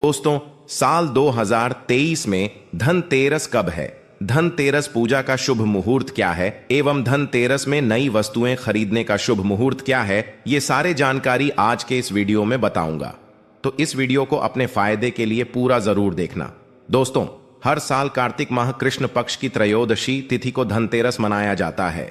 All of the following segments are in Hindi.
दोस्तों, साल 2023 में धनतेरस कब है, धनतेरस पूजा का शुभ मुहूर्त क्या है एवं धनतेरस में नई वस्तुएं खरीदने का शुभ मुहूर्त क्या है, ये सारे जानकारी आज के इस वीडियो में बताऊंगा। तो इस वीडियो को अपने फायदे के लिए पूरा जरूर देखना। दोस्तों, हर साल कार्तिक माह कृष्ण पक्ष की त्रयोदशी तिथि को धनतेरस मनाया जाता है।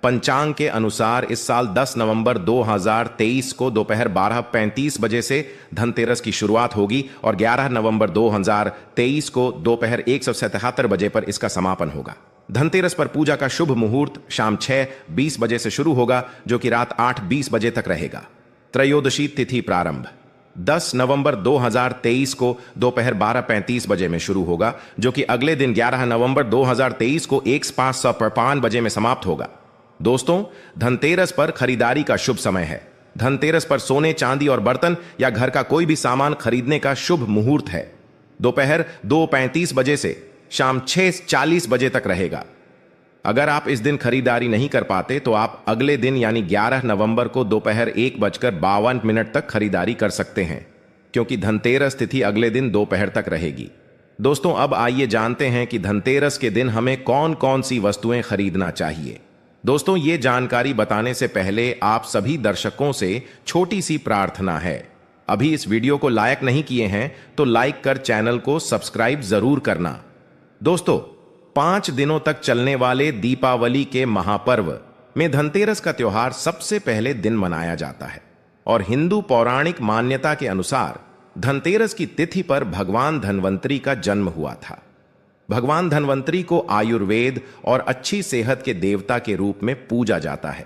पंचांग के अनुसार इस साल 10 नवंबर 2023 को दोपहर 12:35 बजे से धनतेरस की शुरुआत होगी और 11 नवंबर 2023 को दोपहर 1:77 बजे पर इसका समापन होगा। धनतेरस पर पूजा का शुभ मुहूर्त शाम 6:20 बजे से शुरू होगा, जो कि रात 8:20 बजे तक रहेगा। त्रयोदशी तिथि प्रारंभ 10 नवंबर 2023 को दोपहर 12:35 बजे में शुरू होगा, जो कि अगले दिन 11 नवंबर 2023 को 1:55 बजे में समाप्त होगा। दोस्तों, धनतेरस पर खरीदारी का शुभ समय है। धनतेरस पर सोने, चांदी और बर्तन या घर का कोई भी सामान खरीदने का शुभ मुहूर्त है। दोपहर 2:35 बजे से शाम 6:40 बजे तक रहेगा। अगर आप इस दिन खरीदारी नहीं कर पाते तो आप अगले दिन यानी 11 नवंबर को दोपहर 1:52 तक खरीदारी कर सकते हैं, क्योंकि धनतेरस तिथि अगले दिन दोपहर तक रहेगी। दोस्तों, अब आइए जानते हैं कि धनतेरस के दिन हमें कौन कौन सी वस्तुएं खरीदना चाहिए। दोस्तों, ये जानकारी बताने से पहले आप सभी दर्शकों से छोटी सी प्रार्थना है। अभी इस वीडियो को लाइक नहीं किए हैं तो लाइक कर चैनल को सब्सक्राइब जरूर करना। दोस्तों, 5 दिनों तक चलने वाले दीपावली के महापर्व में धनतेरस का त्योहार सबसे पहले दिन मनाया जाता है और हिंदू पौराणिक मान्यता के अनुसार धनतेरस की तिथि पर भगवान धन्वंतरी का जन्म हुआ था। भगवान धन्वंतरी को आयुर्वेद और अच्छी सेहत के देवता के रूप में पूजा जाता है।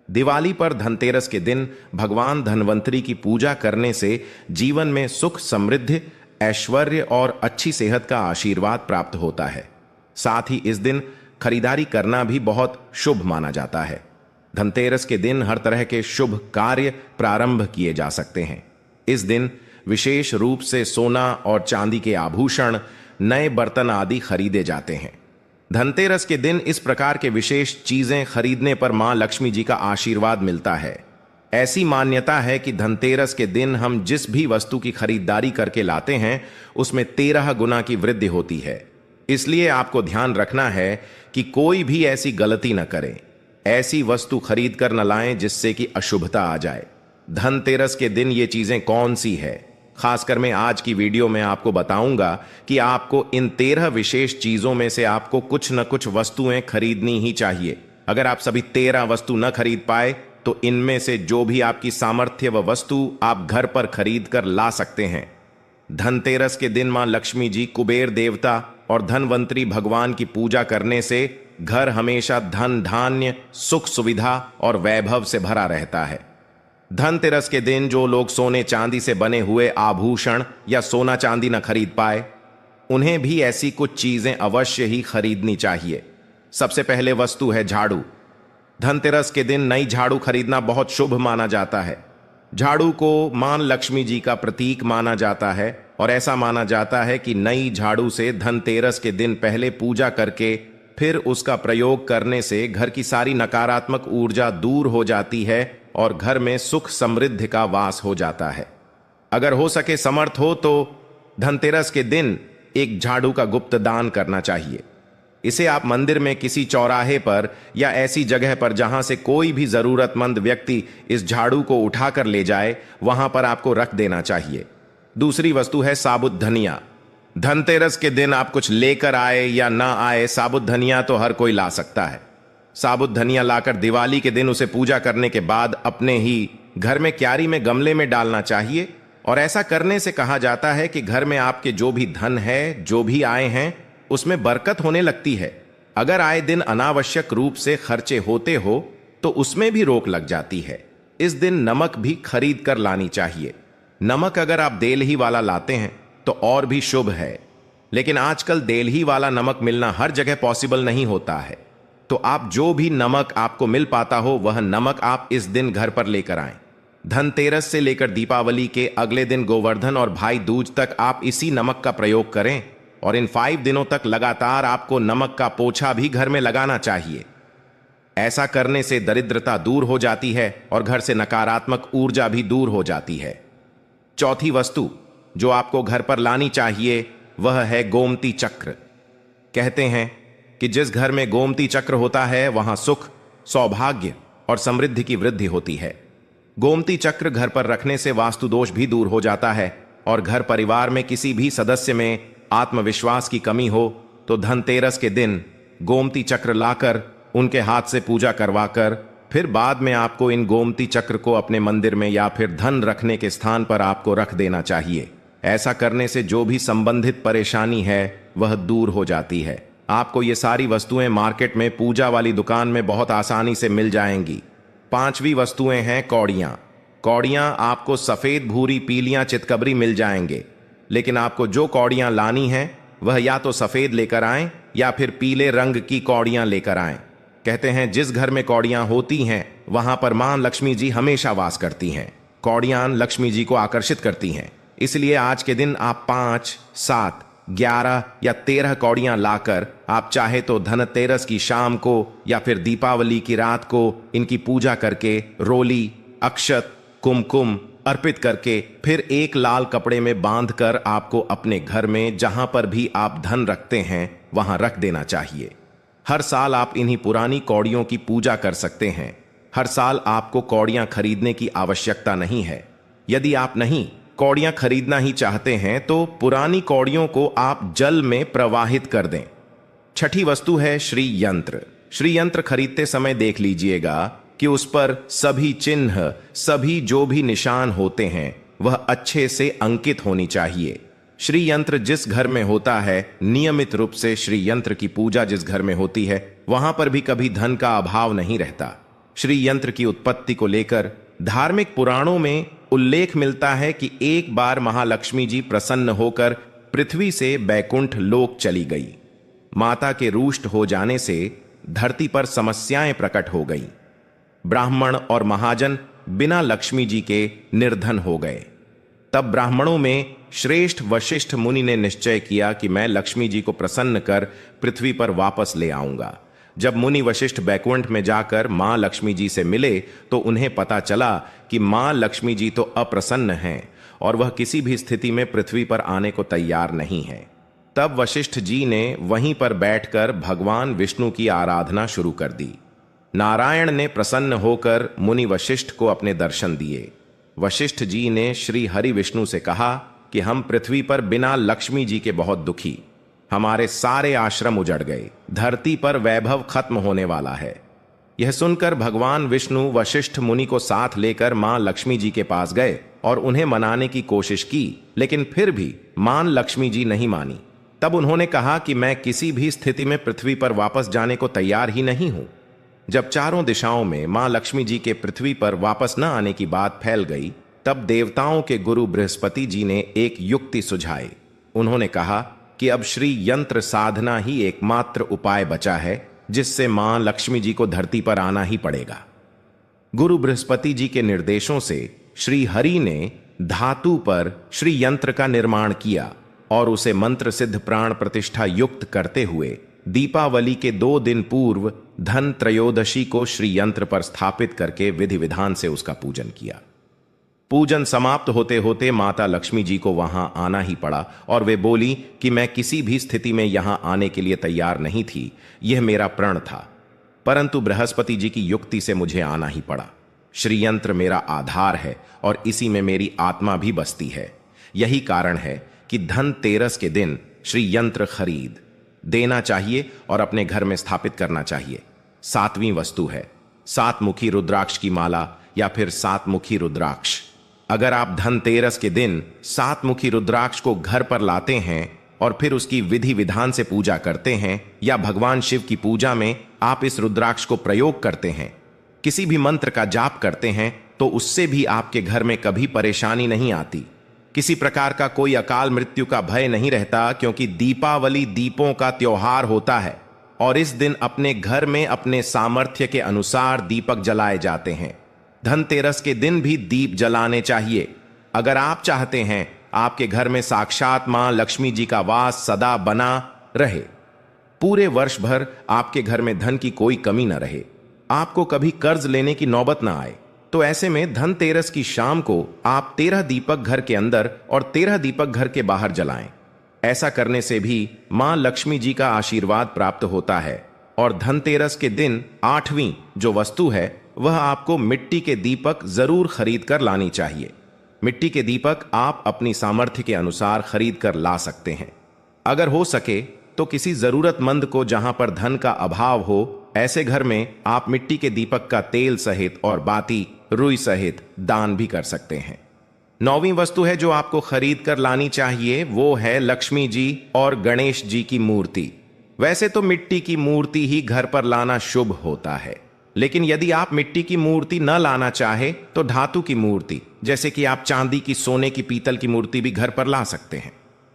दिवाली पर धनतेरस के दिन भगवान धन्वंतरी की पूजा करने से जीवन में सुख, समृद्धि, ऐश्वर्य और अच्छी सेहत का आशीर्वाद प्राप्त होता है। साथ ही इस दिन खरीदारी करना भी बहुत शुभ माना जाता है। धनतेरस के दिन हर तरह के शुभ कार्य प्रारंभ किए जा सकते हैं। इस दिन विशेष रूप से सोना और चांदी के आभूषण, नए बर्तन आदि खरीदे जाते हैं। धनतेरस के दिन इस प्रकार के विशेष चीजें खरीदने पर मां लक्ष्मी जी का आशीर्वाद मिलता है। ऐसी मान्यता है कि धनतेरस के दिन हम जिस भी वस्तु की खरीदारी करके लाते हैं उसमें 13 गुना की वृद्धि होती है। इसलिए आपको ध्यान रखना है कि कोई भी ऐसी गलती न करें, ऐसी वस्तु खरीद कर न लाएं जिससे कि अशुभता आ जाए। धनतेरस के दिन ये चीजें कौन सी है, खासकर मैं आज की वीडियो में आपको बताऊंगा कि आपको इन 13 विशेष चीजों में से आपको कुछ न कुछ वस्तुएं खरीदनी ही चाहिए। अगर आप सभी 13 वस्तु न खरीद पाए तो इनमें से जो भी आपकी सामर्थ्य व वस्तु आप घर पर खरीद कर ला सकते हैं। धनतेरस के दिन मां लक्ष्मी जी, कुबेर देवता और धनवंतरी भगवान की पूजा करने से घर हमेशा धन, धान्य, सुख, सुविधा और वैभव से भरा रहता है। धनतेरस के दिन जो लोग सोने चांदी से बने हुए आभूषण या सोना चांदी न खरीद पाए, उन्हें भी ऐसी कुछ चीजें अवश्य ही खरीदनी चाहिए। सबसे पहले वस्तु है झाड़ू। धनतेरस के दिन नई झाड़ू खरीदना बहुत शुभ माना जाता है। झाड़ू को मां लक्ष्मी जी का प्रतीक माना जाता है और ऐसा माना जाता है कि नई झाड़ू से धनतेरस के दिन पहले पूजा करके फिर उसका प्रयोग करने से घर की सारी नकारात्मक ऊर्जा दूर हो जाती है और घर में सुख, समृद्धि का वास हो जाता है। अगर हो सके, समर्थ हो तो धनतेरस के दिन एक झाड़ू का गुप्त दान करना चाहिए। इसे आप मंदिर में किसी चौराहे पर या ऐसी जगह पर जहां से कोई भी जरूरतमंद व्यक्ति इस झाड़ू को उठाकर ले जाए, वहां पर आपको रख देना चाहिए। दूसरी वस्तु है साबुत धनिया। धनतेरस के दिन आप कुछ लेकर आए या ना आए, साबुत धनिया तो हर कोई ला सकता है। साबुत धनिया लाकर दिवाली के दिन उसे पूजा करने के बाद अपने ही घर में क्यारी में गमले में डालना चाहिए और ऐसा करने से कहा जाता है कि घर में आपके जो भी धन है, जो भी आए हैं, उसमें बरकत होने लगती है। अगर आए दिन अनावश्यक रूप से खर्चे होते हो तो उसमें भी रोक लग जाती है। इस दिन नमक भी खरीद कर लानी चाहिए। नमक अगर आप देलही वाला लाते हैं तो और भी शुभ है, लेकिन आजकल देलही वाला नमक मिलना हर जगह पॉसिबल नहीं होता है। तो आप जो भी नमक आपको मिल पाता हो वह नमक आप इस दिन घर पर लेकर आएं। धनतेरस से लेकर दीपावली के अगले दिन गोवर्धन और भाई दूज तक आप इसी नमक का प्रयोग करें और इन 5 दिनों तक लगातार आपको नमक का पोछा भी घर में लगाना चाहिए। ऐसा करने से दरिद्रता दूर हो जाती है और घर से नकारात्मक ऊर्जा भी दूर हो जाती है। चौथी वस्तु जो आपको घर पर लानी चाहिए वह है गोमती चक्र। कहते हैं कि जिस घर में गोमती चक्र होता है वहां सुख, सौभाग्य और समृद्धि की वृद्धि होती है। गोमती चक्र घर पर रखने से वास्तु दोष भी दूर हो जाता है और घर परिवार में किसी भी सदस्य में आत्मविश्वास की कमी हो तो धनतेरस के दिन गोमती चक्र लाकर उनके हाथ से पूजा करवाकर फिर बाद में आपको इन गोमती चक्र को अपने मंदिर में या फिर धन रखने के स्थान पर आपको रख देना चाहिए। ऐसा करने से जो भी संबंधित परेशानी है वह दूर हो जाती है। आपको ये सारी वस्तुएं मार्केट में पूजा वाली दुकान में बहुत आसानी से मिल जाएंगी। 5वीं वस्तुएं हैं कौड़ियां। कौड़ियां आपको सफेद, भूरी, पीलियां, चितकबरी मिल जाएंगे, लेकिन आपको जो कौड़ियां लानी है वह या तो सफेद लेकर आएं या फिर पीले रंग की कौड़ियां लेकर आएं। कहते हैं जिस घर में कौड़ियां होती हैं वहां पर मां लक्ष्मी जी हमेशा वास करती हैं। कौड़ियां लक्ष्मी जी को आकर्षित करती हैं, इसलिए आज के दिन आप 5, 7, 11 या 13 कौड़ियां लाकर आप चाहे तो धनतेरस की शाम को या फिर दीपावली की रात को इनकी पूजा करके रोली, अक्षत, कुमकुम अर्पित करके फिर एक लाल कपड़े में बांधकर आपको अपने घर में जहां पर भी आप धन रखते हैं वहां रख देना चाहिए। हर साल आप इन्हीं पुरानी कौड़ियों की पूजा कर सकते हैं। हर साल आपको कौड़ियां खरीदने की आवश्यकता नहीं है। यदि आप नहीं कौड़ियां खरीदना ही चाहते हैं तो पुरानी कौड़ियों को आप जल में प्रवाहित कर दें। 6ठी वस्तु है श्री यंत्र। श्री यंत्र खरीदते समय देख लीजिएगा कि उस पर सभी चिन्ह, सभी जो भी निशान होते हैं वह अच्छे से अंकित होनी चाहिए। श्री यंत्र जिस घर में होता है, नियमित रूप से श्री यंत्र की पूजा जिस घर में होती है वहां पर भी कभी धन का अभाव नहीं रहता। श्री यंत्र की उत्पत्ति को लेकर धार्मिक पुराणों में उल्लेख मिलता है कि एक बार महालक्ष्मी जी प्रसन्न होकर पृथ्वी से बैकुंठ लोक चली गई। माता के रुष्ट हो जाने से धरती पर समस्याएं प्रकट हो गईं। ब्राह्मण और महाजन बिना लक्ष्मी जी के निर्धन हो गए। तब ब्राह्मणों में श्रेष्ठ वशिष्ठ मुनि ने निश्चय किया कि मैं लक्ष्मी जी को प्रसन्न कर पृथ्वी पर वापस ले आऊंगा। जब मुनि वशिष्ठ बैकुंठ में जाकर मां लक्ष्मी जी से मिले तो उन्हें पता चला कि मां लक्ष्मी जी तो अप्रसन्न हैं और वह किसी भी स्थिति में पृथ्वी पर आने को तैयार नहीं है। तब वशिष्ठ जी ने वहीं पर बैठकर भगवान विष्णु की आराधना शुरू कर दी। नारायण ने प्रसन्न होकर मुनि वशिष्ठ को अपने दर्शन दिए। वशिष्ठ जी ने श्री हरि विष्णु से कहा कि हम पृथ्वी पर बिना लक्ष्मी जी के बहुत दुखी, हमारे सारे आश्रम उजड़ गए, धरती पर वैभव खत्म होने वाला है। यह सुनकर भगवान विष्णु वशिष्ठ मुनि को साथ लेकर मां लक्ष्मी जी के पास गए और उन्हें मनाने की कोशिश की, लेकिन फिर भी मां लक्ष्मी जी नहीं मानी। तब उन्होंने कहा कि मैं किसी भी स्थिति में पृथ्वी पर वापस जाने को तैयार ही नहीं हूं। जब चारों दिशाओं में मां लक्ष्मी जी के पृथ्वी पर वापस न आने की बात फैल गई, तब देवताओं के गुरु बृहस्पति जी ने एक युक्ति सुझाई। उन्होंने कहा कि अब श्री यंत्र साधना ही एकमात्र उपाय बचा है जिससे मां लक्ष्मी जी को धरती पर आना ही पड़ेगा। गुरु बृहस्पति जी के निर्देशों से श्री हरि ने धातु पर श्री यंत्र का निर्माण किया और उसे मंत्र सिद्ध प्राण प्रतिष्ठा युक्त करते हुए दीपावली के 2 दिन पूर्व धन त्रयोदशी को श्री यंत्र पर स्थापित करके विधि विधान से उसका पूजन किया। पूजन समाप्त होते होते माता लक्ष्मी जी को वहां आना ही पड़ा और वे बोली कि मैं किसी भी स्थिति में यहां आने के लिए तैयार नहीं थी, यह मेरा प्रण था, परंतु बृहस्पति जी की युक्ति से मुझे आना ही पड़ा। श्री यंत्र मेरा आधार है और इसी में मेरी आत्मा भी बसती है। यही कारण है कि धनतेरस के दिन श्री यंत्र खरीद देना चाहिए और अपने घर में स्थापित करना चाहिए। 7वीं वस्तु है 7 मुखी रुद्राक्ष की माला या फिर 7 मुखी रुद्राक्ष। अगर आप धनतेरस के दिन 7 मुखी रुद्राक्ष को घर पर लाते हैं और फिर उसकी विधि विधान से पूजा करते हैं या भगवान शिव की पूजा में आप इस रुद्राक्ष को प्रयोग करते हैं, किसी भी मंत्र का जाप करते हैं, तो उससे भी आपके घर में कभी परेशानी नहीं आती। किसी प्रकार का कोई अकाल मृत्यु का भय नहीं रहता, क्योंकि दीपावली दीपों का त्योहार होता है और इस दिन अपने घर में अपने सामर्थ्य के अनुसार दीपक जलाए जाते हैं। धनतेरस के दिन भी दीप जलाने चाहिए। अगर आप चाहते हैं आपके घर में साक्षात मां लक्ष्मी जी का वास सदा बना रहे, पूरे वर्ष भर आपके घर में धन की कोई कमी न रहे, आपको कभी कर्ज लेने की नौबत न आए, तो ऐसे में धनतेरस की शाम को आप 13 दीपक घर के अंदर और 13 दीपक घर के बाहर जलाएं। ऐसा करने से भी मां लक्ष्मी जी का आशीर्वाद प्राप्त होता है। और धनतेरस के दिन 8वीं जो वस्तु है वह आपको मिट्टी के दीपक जरूर खरीद कर लानी चाहिए। मिट्टी के दीपक आप अपनी सामर्थ्य के अनुसार खरीद कर ला सकते हैं। अगर हो सके तो किसी जरूरतमंद को जहां पर धन का अभाव हो, ऐसे घर में आप मिट्टी के दीपक का तेल सहित और बाती रुई सहित दान भी कर सकते हैं। 9वीं वस्तु है जो आपको खरीद कर लानी चाहिए, वो है लक्ष्मी जी और गणेश जी की मूर्ति। वैसे तो मिट्टी की मूर्ति ही घर पर लाना शुभ होता है, लेकिन यदि आप मिट्टी की मूर्ति न लाना चाहे तो धातु की मूर्ति, जैसे कि आप चांदी की, सोने की, पीतल की मूर्ति भी घर पर ला सकते हैं।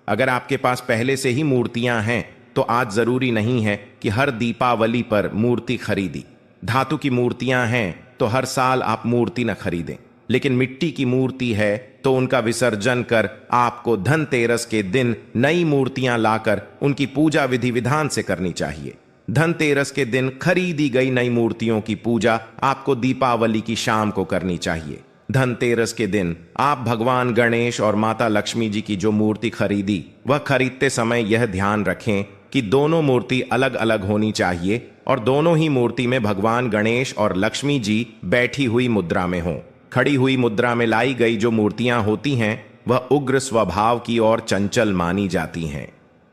अगर आपके पास पहले से ही मूर्तियां हैं तो आज जरूरी नहीं है कि हर दीपावली पर मूर्ति खरीदी। धातु की मूर्तियां हैं तो हर साल आप मूर्ति न खरीदें, लेकिन मिट्टी की मूर्ति है तो उनका विसर्जन कर आपको धनतेरस के दिन नई मूर्तियां लाकर उनकी पूजा विधि विधान से करनी चाहिए। धनतेरस के दिन खरीदी गई नई मूर्तियों की पूजा आपको दीपावली की शाम को करनी चाहिए। धनतेरस के दिन आप भगवान गणेश और माता लक्ष्मी जी की जो मूर्ति खरीदी, वह खरीदते समय यह ध्यान रखें कि दोनों मूर्ति अलग अलग होनी चाहिए और दोनों ही मूर्ति में भगवान गणेश और लक्ष्मी जी बैठी हुई मुद्रा में हों। खड़ी हुई मुद्रा में लाई गई जो मूर्तियां होती हैं वह उग्र स्वभाव की और चंचल मानी जाती हैं।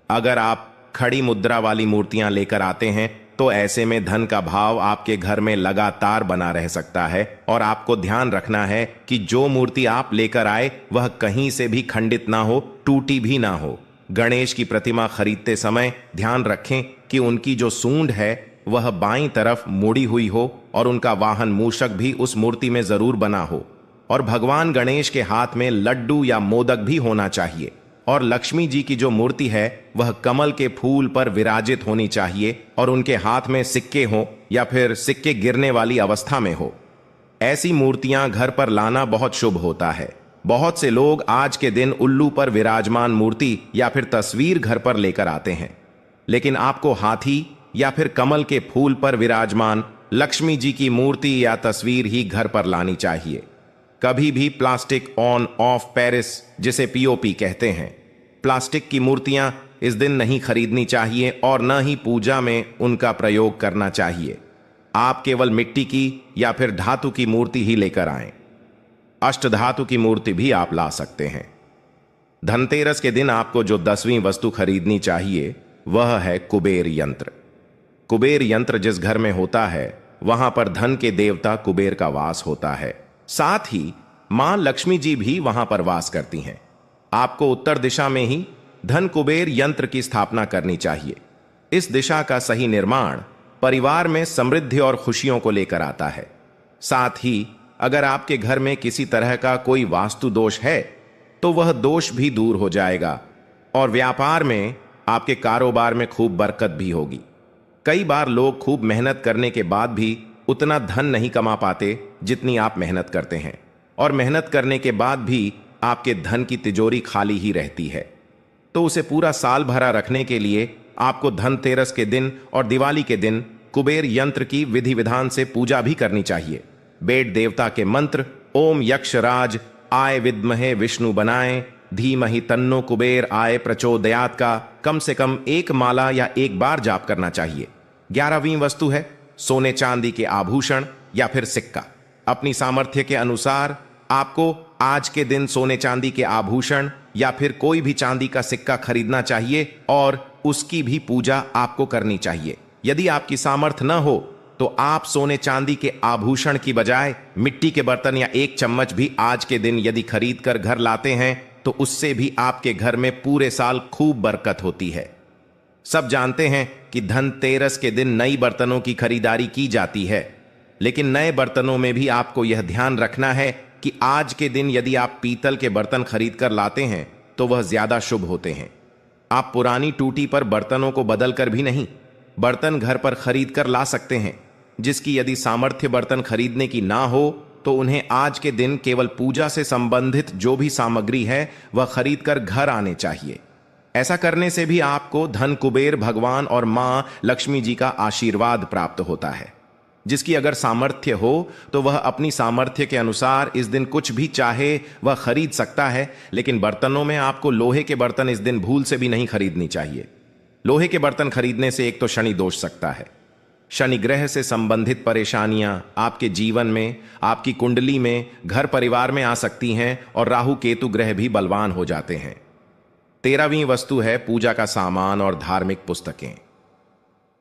अगर आप खड़ी मुद्रा वाली मूर्तियां लेकर आते हैं तो ऐसे में धन का भाव आपके घर में लगातार बना रह सकता है। और आपको ध्यान रखना है कि जो मूर्ति आप लेकर आए वह कहीं से भी खंडित ना हो, टूटी भी ना हो। गणेश की प्रतिमा खरीदते समय ध्यान रखें कि उनकी जो सूंड है वह बाईं तरफ मुड़ी हुई हो और उनका वाहन मूषक भी उस मूर्ति में जरूर बना हो। और भगवान गणेश के हाथ में लड्डू या मोदक भी होना चाहिए। और लक्ष्मी जी की जो मूर्ति है वह कमल के फूल पर विराजित होनी चाहिए और उनके हाथ में सिक्के हों या फिर सिक्के गिरने वाली अवस्था में हो। ऐसी मूर्तियां घर पर लाना बहुत शुभ होता है। बहुत से लोग आज के दिन उल्लू पर विराजमान मूर्ति या फिर तस्वीर घर पर लेकर आते हैं, लेकिन आपको हाथी या फिर कमल के फूल पर विराजमान लक्ष्मी जी की मूर्ति या तस्वीर ही घर पर लानी चाहिए। कभी भी प्लास्टिक ऑन ऑफ पेरिस, जिसे पीओपी कहते हैं, प्लास्टिक की मूर्तियां इस दिन नहीं खरीदनी चाहिए और न ही पूजा में उनका प्रयोग करना चाहिए। आप केवल मिट्टी की या फिर धातु की मूर्ति ही लेकर आएं। अष्टधातु की मूर्ति भी आप ला सकते हैं। धनतेरस के दिन आपको जो 10वीं वस्तु खरीदनी चाहिए वह है कुबेर यंत्र। कुबेर यंत्र जिस घर में होता है वहां पर धन के देवता कुबेर का वास होता है। साथ ही मां लक्ष्मी जी भी वहां पर वास करती हैं। आपको उत्तर दिशा में ही धन कुबेर यंत्र की स्थापना करनी चाहिए। इस दिशा का सही निर्माण परिवार में समृद्धि और खुशियों को लेकर आता है। साथ ही अगर आपके घर में किसी तरह का कोई वास्तु दोष है तो वह दोष भी दूर हो जाएगा और व्यापार में, आपके कारोबार में खूब बरकत भी होगी। कई बार लोग खूब मेहनत करने के बाद भी उतना धन नहीं कमा पाते जितनी आप मेहनत करते हैं, और मेहनत करने के बाद भी आपके धन की तिजोरी खाली ही रहती है। तो उसे पूरा साल भरा रखने के लिए आपको धनतेरस के दिन और दिवाली के दिन कुबेर यंत्र की विधि विधान से पूजा भी करनी चाहिए। बेट देवता के मंत्र ओम यक्षराज आय विद्महे विष्णु बनाए धीमहि तन्नो कुबेर आय प्रचोदयात का कम से कम 1 माला या 1 बार जाप करना चाहिए। 11वीं वस्तु है सोने चांदी के आभूषण या फिर सिक्का। अपनी सामर्थ्य के अनुसार आपको आज के दिन सोने चांदी के आभूषण या फिर कोई भी चांदी का सिक्का खरीदना चाहिए और उसकी भी पूजा आपको करनी चाहिए। यदि आपकी सामर्थ्य न हो तो आप सोने चांदी के आभूषण की बजाय मिट्टी के बर्तन या 1 चम्मच भी आज के दिन यदि खरीद कर घर लाते हैं तो उससे भी आपके घर में पूरे साल खूब बरकत होती है। सब जानते हैं कि धनतेरस के दिन नई बर्तनों की खरीदारी की जाती है, लेकिन नए बर्तनों में भी आपको यह ध्यान रखना है कि आज के दिन यदि आप पीतल के बर्तन खरीद कर लाते हैं तो वह ज्यादा शुभ होते हैं। आप पुरानी टूटी पर बर्तनों को बदल कर भी नहीं, बर्तन घर पर खरीद कर ला सकते हैं। जिसकी यदि सामर्थ्य बर्तन खरीदने की ना हो तो उन्हें आज के दिन केवल पूजा से संबंधित जो भी सामग्री है वह खरीद कर घर आने चाहिए। ऐसा करने से भी आपको धन कुबेर भगवान और मां लक्ष्मी जी का आशीर्वाद प्राप्त होता है। जिसकी अगर सामर्थ्य हो तो वह अपनी सामर्थ्य के अनुसार इस दिन कुछ भी चाहे वह खरीद सकता है, लेकिन बर्तनों में आपको लोहे के बर्तन इस दिन भूल से भी नहीं खरीदनी चाहिए। लोहे के बर्तन खरीदने से एक तो शनि दोष सकता है, शनि ग्रह से संबंधित परेशानियां आपके जीवन में, आपकी कुंडली में, घर परिवार में आ सकती हैं और राहु केतु ग्रह भी बलवान हो जाते हैं। 13वीं वस्तु है पूजा का सामान और धार्मिक पुस्तकें।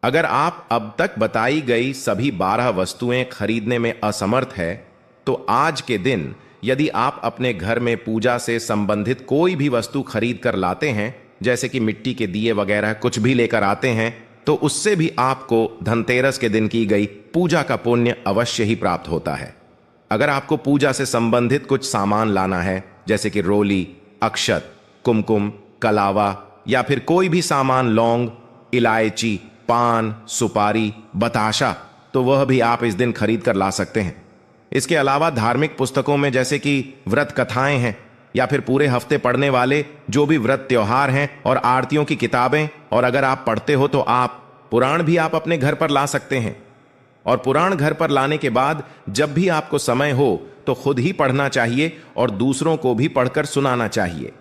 अगर आप अब तक बताई गई सभी 12 वस्तुएं खरीदने में असमर्थ है तो आज के दिन यदि आप अपने घर में पूजा से संबंधित कोई भी वस्तु खरीद कर लाते हैं, जैसे कि मिट्टी के दिए वगैरह कुछ भी लेकर आते हैं, तो उससे भी आपको धनतेरस के दिन की गई पूजा का पुण्य अवश्य ही प्राप्त होता है। अगर आपको पूजा से संबंधित कुछ सामान लाना है, जैसे कि रोली, अक्षत, कुमकुम, कलावा या फिर कोई भी सामान, लौंग, इलायची, पान, सुपारी, बताशा, तो वह भी आप इस दिन खरीद कर ला सकते हैं। इसके अलावा धार्मिक पुस्तकों में जैसे कि व्रत कथाएं हैं या फिर पूरे हफ्ते पढ़ने वाले जो भी व्रत त्योहार हैं और आरतियों की किताबें, और अगर आप पढ़ते हो तो आप पुराण भी आप अपने घर पर ला सकते हैं। और पुराण घर पर लाने के बाद जब भी आपको समय हो तो खुद ही पढ़ना चाहिए और दूसरों को भी पढ़कर सुनाना चाहिए।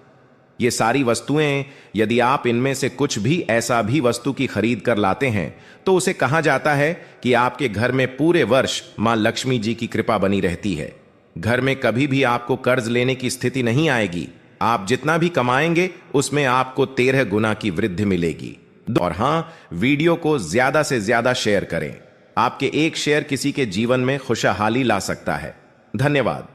ये सारी वस्तुएं यदि आप इनमें से कुछ भी ऐसा भी वस्तु की खरीद कर लाते हैं तो उसे कहा जाता है कि आपके घर में पूरे वर्ष मां लक्ष्मी जी की कृपा बनी रहती है। घर में कभी भी आपको कर्ज लेने की स्थिति नहीं आएगी। आप जितना भी कमाएंगे उसमें आपको 13 गुना की वृद्धि मिलेगी। और हां, वीडियो को ज्यादा से ज्यादा शेयर करें। आपके एक शेयर किसी के जीवन में खुशहाली ला सकता है। धन्यवाद।